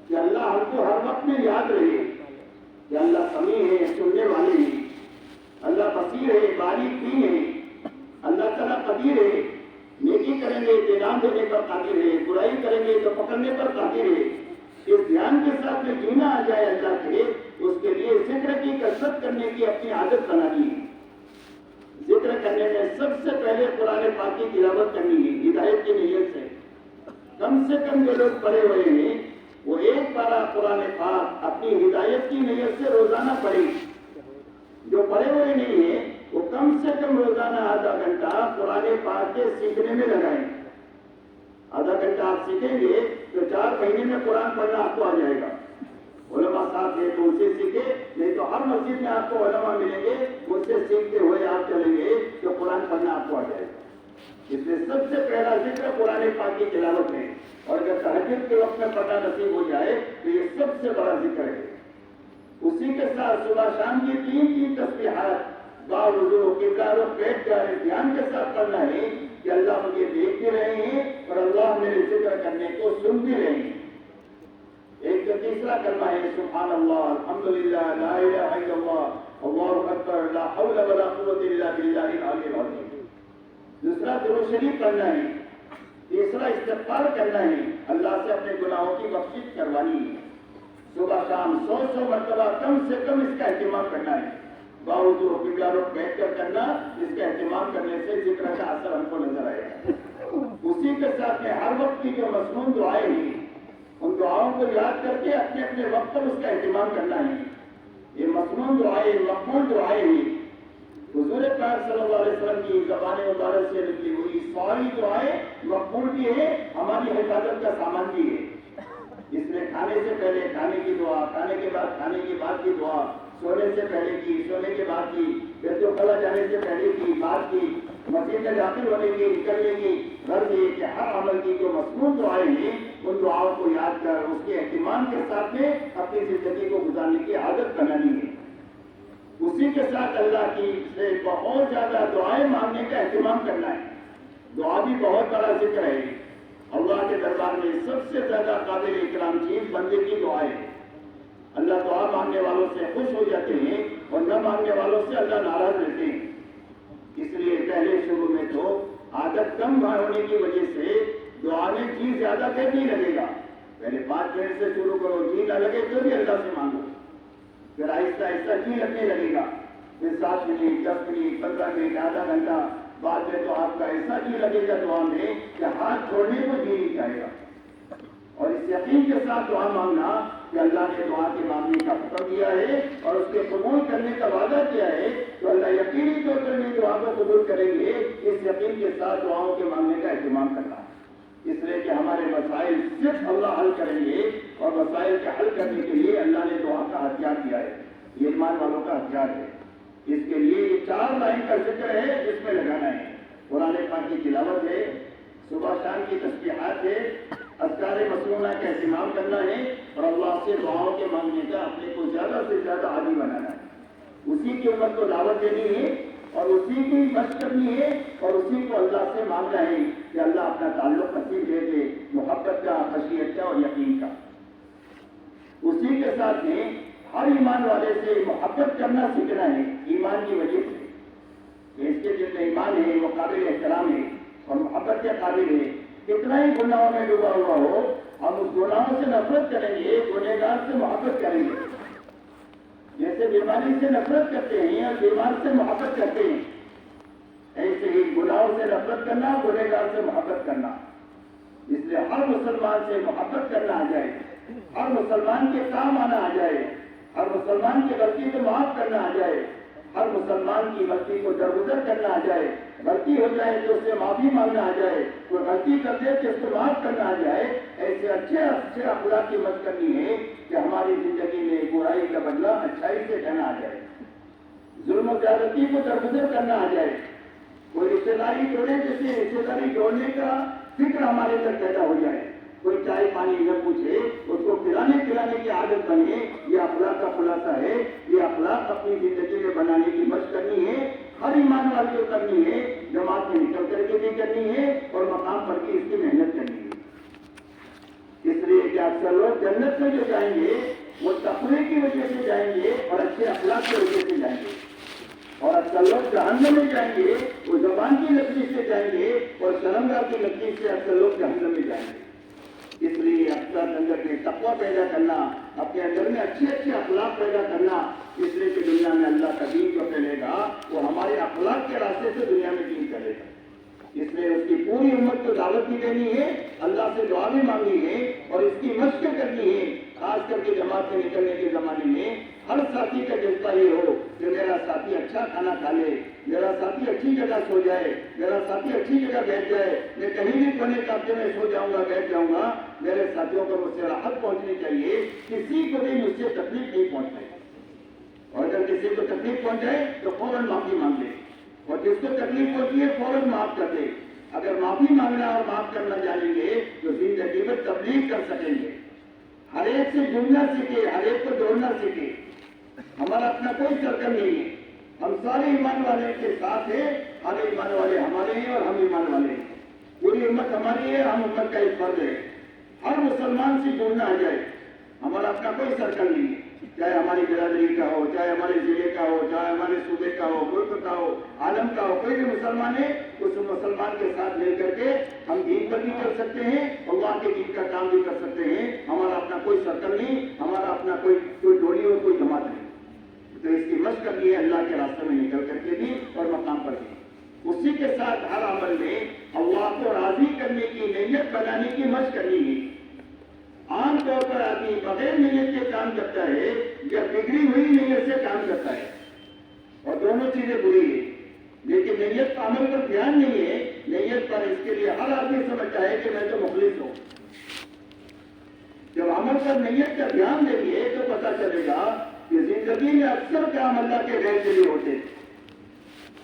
کہ اللہ ہم کو ہر وقت میں یاد رہے کہ اللہ سمیع ہے، سننے والے ہیں، اللہ بصیر ہے، باریک بھی ہے، اللہ تعالیٰ قدیر ہے، نیکی کریں گے تو انعام دینے پر قادر ہے، برائی کریں گے تو پکڑنے پر قادر ہے۔ اس دھیان کے ساتھ میں جینا آ جائے اللہ کے، اس کے لیے ذکر کی کثرت کرنے کی اپنی عادت بنانی ہے۔ ذکر کرنے میں سب سے پہلے قرآن پاک کی تلاوت کرنی ہے ہدایت کی نیت سے۔ کم سے کم جو لوگ پڑھے ہوئے ہیں وہ ایک پارہ قرآن پاک اپنی ہدایت کی نیت سے روزانہ پڑھے۔ جو پڑھے ہوئے نہیں ہیں وہ کم سے کم روزانہ آدھا گھنٹہ قرآن پاک کے سیکھنے میں لگائیں۔ آدھا گھنٹہ آپ سیکھیں گے تو 4 مہینے میں قرآن پڑھنا آپ کو آ جائے گا۔ علماء صاحب ہیں تو ان سے سیکھے، نہیں تو ہر مسجد میں آپ کو علماء ملیں گے، ان سے سیکھتے ہوئے آپ چلیں گے تو قرآن پڑھنا آپ کو آ جائے گا۔ اس میں سب سے پہلا ذکر قرآن پاک کی تلاوت ہے، اور اگر تہجد کے وقت میں پڑھنا نصیب ہو جائے تو یہ سب سے بڑا ذکر ہے۔ اسی کے ساتھ صبح شام کی 3 تسبیحات باوضو قبلہ رخ بیٹھ کر دھیان کے ساتھ پڑھنا ہے کہ اللہ مجھے دیکھ بھی رہے ہیں اور اللہ میرے ذکر کرنے کو سن بھی رہے ہیں۔ ایک جو تیسرا کلمہ ہے سبحان اللہ، الحمدللہ، لا الہ الا اللہ، اللہ اکبر، لا حول ولا قوت الا باللہ العلی العظیم۔ دوسرا درود شریف پڑھنا ہے۔ تیسرا استغفار کرنا ہے، اللہ سے اپنے گناہوں کی بخشش کروانی ہے۔ صبح شام 100 مرتبہ کم سے کم اس کا اہتمام کرنا ہے۔ باوضو قبلہ رخ بیٹھ کر کرنا، اس کا اہتمام کرنے سے ذکر کا اثر ہم کو نظر آئے گا۔ اسی کے ساتھ میں ہر وقت کی جو مصنون دعائیں ہیں ان دعاؤں کو یاد کر کے اپنے اپنے وقت پر اس کا اہتمام کرنا ہے۔ یہ مصنون دعائیں مقبول دعائیں ہیں۔ حضور پاک صلی اللہ علیہ وسلم کی زبان مبارک سے نکلی ہوئی ساری دعائیں مقبول بھی ہے، ہماری حفاظت کا سامان بھی ہے۔ اس میں کھانے سے پہلے کھانے کی دعا، کھانے کے بعد کھانے کے بعد کی دعا، سونے سے پہلے کی، سونے کے بعد کی، بیت الخلا جانے سے پہلے کی، بعد کی، مسجد میں داخل ہونے کی، نکلنے کی، غرض یہ کہ ہر عمل کی جو مصنون دعائیں ہیں ان دعاؤں کو یاد کر اس کے اہتمام کے ساتھ میں اپنی زندگی کو گزارنے کی عادت بنانی ہے۔ اسی کے ساتھ اللہ کی سے بہت زیادہ دعائیں مانگنے کا اہتمام کرنا ہے۔ دعا بھی بہت بڑا ذکر ہے۔ اللہ کے دربار میں سب سے زیادہ قابل اکرام چیز بندے کی دعائیں ہے۔ اللہ دعا مانگنے والوں سے خوش ہو جاتے ہیں اور نہ مانگنے والوں سے اللہ ناراض رہتے ہیں۔ اس لیے پہلے شروع میں تو عادت کم ہونے کی وجہ سے دعا میں جی زیادہ دیر نہیں لگے گا۔ پہلے 5 منٹ سے شروع کرو، جی نہ لگے تو بھی اللہ سے مانگو، پھر آہستہ آہستہ جی لگنے لگے گا، پھر 7 منٹ، 10 منٹ، 15 منٹ، آدھا گھنٹہ، بعد میں تو آپ کا ایسا جی لگے گا دعا میں کہ ہاتھ چھوڑنے کو جی نہیں چاہے گا۔ اور اس یقین کے ساتھ دعا مانگنا کہ اللہ نے دعا کے مانگنے کا حکم دیا ہے اور اس کے قبول کرنے کا وعدہ کیا ہے تو اللہ یقینی طور پر میری دعا کو قبول کریں گے۔ اس یقین کے ساتھ دعاؤں کے مانگنے کا اہتمام کرنا ہے، اس لیے کہ ہمارے مسائل صرف اللہ حل کریں گے، اور مسائل کے حل کرنے کے لیے اللہ نے دعا کا ہتھیار دیا ہے، یہ ایمان والوں کا ہتھیار ہے۔ اس کے لیے یہ 4 لائن کا ذکر ہے جس میں لگانا ہے۔ قرآن پاک کی تلاوت ہے، صبح شام کی تسبیحات ہے، اذکار مسنونہ کا اہتمام کرنا ہے، اور اللہ سے دعاؤں کے مانگنے کا اپنے کو زیادہ سے زیادہ عادی بنانا ہے۔ اسی کی امت کو دعوت دینی ہے اور اسی کی مشق کرنی ہے اور اسی کو اللہ سے مانگنا ہے کہ اللہ اپنا تعلق نصیب دے دے، محبت کا، خشیت کا اور یقین کا۔ اسی کے ساتھ میں ہر ایمان والے سے محبت کرنا سیکھنا ہے ایمان کی وجہ سے۔ اس کے جتنے ایمان ہے وہ قابل احترام ہے اور محبت کے قابل ہے۔ کتنا ہی گناہوں میں ڈوبا ہوا ہو، ہم اس گناہوں سے نفرت کریں گے، گنہگار سے محبت کریں گے۔ جیسے بیماری سے نفرت کرتے ہیں اور بیمار سے محبت کرتے ہیں، ایسے ہی گناہوں سے نفرت کرنا، گنہگار سے محبت کرنا۔ اس لیے ہر مسلمان سے محبت کرنا آ جائے، ہر مسلمان کے کام آنا آ جائے، ہر مسلمان کی غلطی کو معاف کرنا آ جائے، ہر مسلمان کی غلطی کو درگزر کرنا آ جائے، غلطی ہو جائے تو اس سے معافی مانگنا آ جائے، کوئی غلطی کر دے تو اس کو معاف کرنا آ جائے۔ ایسے اچھے اخلاق کی مدد کرنی ہے کہ ہماری زندگی میں برائی کا بدلہ اچھائی سے لینا آ جائے، ظلم و زیادتی کو درگزر کرنا آ جائے۔ کوئی رشتے داری جوڑے جیسے رشتے داری جوڑنے کا فکر ہمارے اندر پیدا ہو جائے، کوئی چائے پانی نہ پوچھے، اس کو پلانے کی عادت بنے۔ یہ اخلاق کا خلاصہ ہے، یہ اخلاق اپنی زندگی میں بنانے کی مشق کرنی ہے، ہر ایمان والے کو کرنی ہے، جماعت میں نکل کر کے بھی کرنی ہے اور مقام پر بھی اس کی محنت کرنی ہے۔ اس لیے کہ اکثر لوگ جنت میں جو جائیں گے وہ تقوی کی وجہ سے جائیں گے اور اچھے اخلاق کی وجہ سے جائیں گے، اور اکثر لوگ جہنم میں جائیں گے وہ زبان کی لکڑی سے جائیں گے اور شرمگاہ کی لکڑی سے اکثر لوگ جہنم میں جائیں گے۔ اس لیے اکثر اندر میں تقویٰ پیدا کرنا، اپنے اندر میں اچھے اچھے اخلاق پیدا کرنا، اس لیے کہ دنیا میں اللہ کا دین جو پھیلے گا وہ ہمارے اخلاق کے راستے سے دنیا میں دین کرے گا۔ اس لیے اس کی پوری امت کو دعوت بھی دینی ہے، اللہ سے دعا بھی مانگنی ہے اور اس کی مشق کرنی ہے۔ خاص کر کے جماعت سے نکلنے کے زمانے میں ہر ساتھی کا جذبہ یہ ہو کہ میرا ساتھی اچھا کھانا کھا لے، میرا ساتھی اچھی جگہ سو جائے، میرا ساتھی اچھی جگہ بیٹھ جائے، میں کہیں بھی کونے کافے میں سو جاؤں گا، بیٹھ جاؤں گا، میرے ساتھیوں کو مجھ سے راحت پہنچنی چاہیے، کسی کو بھی مجھ سے تکلیف نہیں پہنچائے، اور اگر کسی کو تکلیف پہنچائے تو فوراً معافی مانگ لے، اور جس کو تکلیف ہوتی ہے فوراً معاف کر دے۔ اگر معافی مانگنا اور معاف کرنا جانیں گے تو زندگی میں تبلیغ کر سکیں گے، ہر ایک سے جڑنا سیکھے، ہر ایک کو جوڑنا سیکھے۔ ہمارا اپنا کوئی سرکل نہیں ہے، ہم سارے ایمان والے کے ساتھ ہیں، ہر ایمان والے ہمارے ہیں اور ہم ایمان والے ہیں، پوری امت ہماری ہے، ہم امت کا ایک فرد ہے۔ ہر مسلمان سے جڑنا آ جائے، ہمارا اپنا کوئی سرکل نہیں ہے، چاہے ہماری برادری کا ہو، چاہے ہمارے ضلع کا ہو، چاہے ہمارے صوبے کا ہو، ملک کا ہو، عالم کا ہو، کوئی بھی مسلمان ہے اس مسلمان کے ساتھ مل کر کے ہم دین پر بھی کر سکتے ہیں، اللہ کے دین کا کام بھی کر سکتے ہیں۔ ہمارا اپنا کوئی سرکل نہیں، ہمارا اپنا کوئی ٹولی اور کوئی جماعت نہیں، تو اس کی مشق کرنی ہے اللہ کے راستے میں نکل کر کے بھی اور مقام پر بھی۔ اسی کے ساتھ ہر عمل میں اللہ کو راضی کرنے کی نیت بنانے کی مشق کرنی ہے۔ عام طور پر آدمی بغیر نیت کے کام کرتا ہے یا بگڑی ہوئی نیت سے کام کرتا ہے، اور دونوں چیزیں بری ہیں، لیکن نیت عمل پر دھیان نہیں ہے۔ نیت پر اس کے لیے ہر آدمی سمجھتا ہے کہ میں تو مخلص ہوں۔ جب عمل پر نیت کا دھیان دیں گے تو پتہ چلے گا کہ زندگی میں اکثر کام اللہ کے غیر کے لیے ہوتے ہیں۔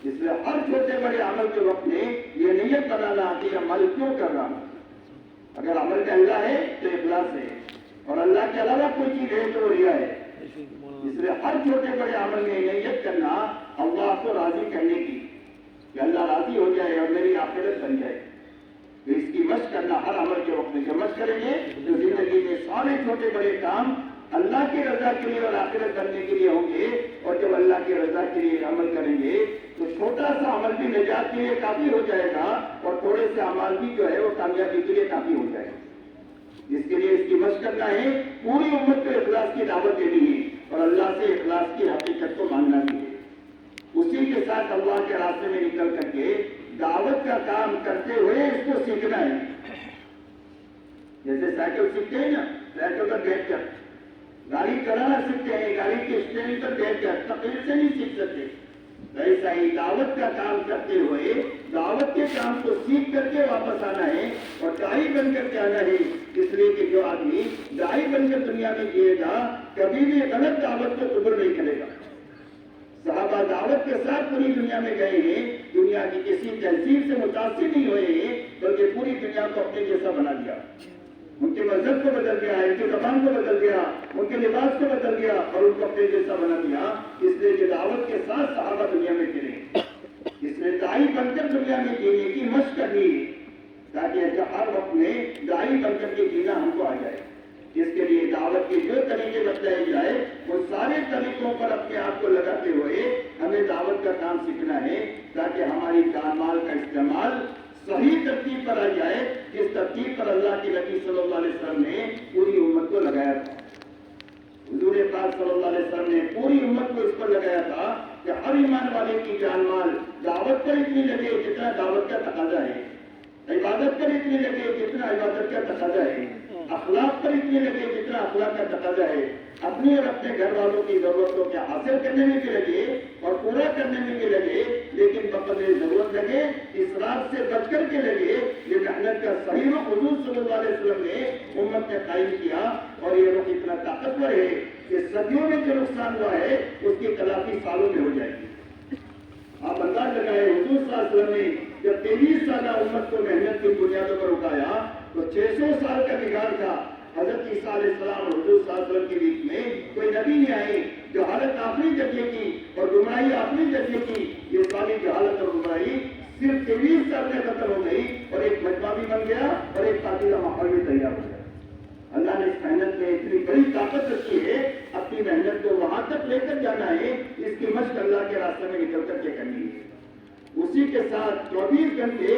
اس لیے ہر چھوٹے بڑے عمل کے وقت میں یہ نیت بنانا کہ عمل کیوں کر رہا ہوں۔ اگر عمل کا اللہ ہے تو اخلاص ہے، اور اللہ کے علاوہ کوئی چیز ہے تو ریا ہے۔ اس لیے ہر چھوٹے بڑے عمل میں نیت کرنا اللہ کو راضی کرنے کی، کہ اللہ راضی ہو جائے اور میری آخرت بن جائے۔ تو اس کی مشق کرنا ہر عمل کے وقت میں، جب مشق کریں گے تو زندگی میں سارے چھوٹے بڑے کام اللہ کی رضا کے لیے اور آخرت بننے کے لیے ہوں گے، اور جب اللہ کی رضا کے لیے عمل کریں گے تو چھوٹا سا عمل بھی نجات کے لیے کافی ہو جائے گا، اور تھوڑے سے عمل بھی جو ہے وہ کامیابی کے لیے کافی ہو جائے گا۔ اس کے لیے اس کی مشق کرنا ہے، پوری امت کو اخلاص کی دعوت دینی ہے اور اللہ سے اخلاص کی حقیقت کو ماننا بھی ہے۔ اسی کے ساتھ اللہ کے راستے میں نکل کر کے دعوت کا کام کرتے ہوئے اس کو سیکھنا ہے۔ جیسے سائیکل سیکھتے ہیں نا، سائیکل پر بیٹھ کر، گاڑی چلانا سیکھتے ہیں، گاڑی کے اسٹیئرنگ پر بیٹھ کر تقریر سے نہیں سیکھ سکتے، ویسا ہی دعوت کا کام کرتے ہوئے دعوت کے کام کو سیکھ کر کے واپس آنا ہے اور داعی بن کر کے آنا ہے۔ اس لیے کہ جو آدمی داعی بن کر دنیا میں جیے گا کبھی بھی غلط دعوت کو قبول نہیں کرے گا۔ صحابہ دعوت کے ساتھ پوری دنیا میں گئے ہیں، دنیا کی کسی تہذیب سے متاثر نہیں ہوئے ہیں، بلکہ پوری دنیا کو اپنے جیسا بنا دیا، ان کے مذہب کو بدل دیا، ان کی زبان کو بدل دیا، ان کے لباس کو بدل دیا اور ان کو اپنے جیسا بنا دیا۔ اس لیے کہ دعوت کے ساتھ صحابہ دنیا میں چلے، اس لیے داعی بن کر دنیا میں جینے کی مشق کرنی ہے، تاکہ ہر وقت میں داعی بن کر کے جینا ہم کو آ جائے۔ اس کے لیے دعوت کے جو طریقے بتلائے جائے وہ سارے طریقوں پر اپنے آپ کو لگاتے ہوئے ہمیں دعوت کا کام سیکھنا ہے، تاکہ ہماری جان مال کا استعمال صحیح ترتیب پر آ جائے، جس ترتیب پر اللہ کے نبی صلی اللہ علیہ وسلم نے پوری امت کو لگایا تھا۔ حضور پاک صلی اللہ علیہ وسلم نے پوری امت کو اس پر لگایا تھا کہ ہر ایمان والے کی جان مال دعوت پر اتنی لگے جتنا دعوت کا تقاضا ہے، عبادت پر اتنی لگے جتنا عبادت کا تقاضا ہے، اخلاق پر اتنی لگے جتنا اخلاق کا تقاضا ہے، اپنی اور اپنے گھر والوں کی ضرورتوں کے حاصل کرنے میں بھی لگے اور پورا کرنے میں بھی لگے، لیکن بقدر ضرورت لگے، اسراف سے بچ کر کے لگے۔ یہ محنت کا صحیح رخ حضور صلی اللہ علیہ وسلم نے امت نے قائم کیا، اور یہ رخ اتنا طاقتور ہے کہ صدیوں میں جو نقصان ہوا ہے اس کی تلافی سالوں میں ہو جائے گی۔ آپ انداز لگائے حضور صلی اللہ علیہ وسلم نے جب 23 سالہ امت کو محنت کی بنیادوں پر اٹھایا تو 600 سال کا بگاڑ تھا۔ حضرت عیسیٰ علیہ السلام اور حضور صلی اللہ علیہ وسلم کے بیچ میں کوئی نبی نہیں آئے، جہالت اپنی درجے کی اور گمراہی اپنی درجے کی، یہ ساری جہالت اور گمراہی صرف 23 سال میں ختم ہو گئی، اور ایک مجمع بھی بن گیا اور ایک قابل ماحول بھی تیار ہو گیا۔ اللہ نے کرنا ہے، اس کی مشق اللہ کے راستے میں نکل کر کے کرنی ہے. اسی کے ساتھ 24 گھنٹے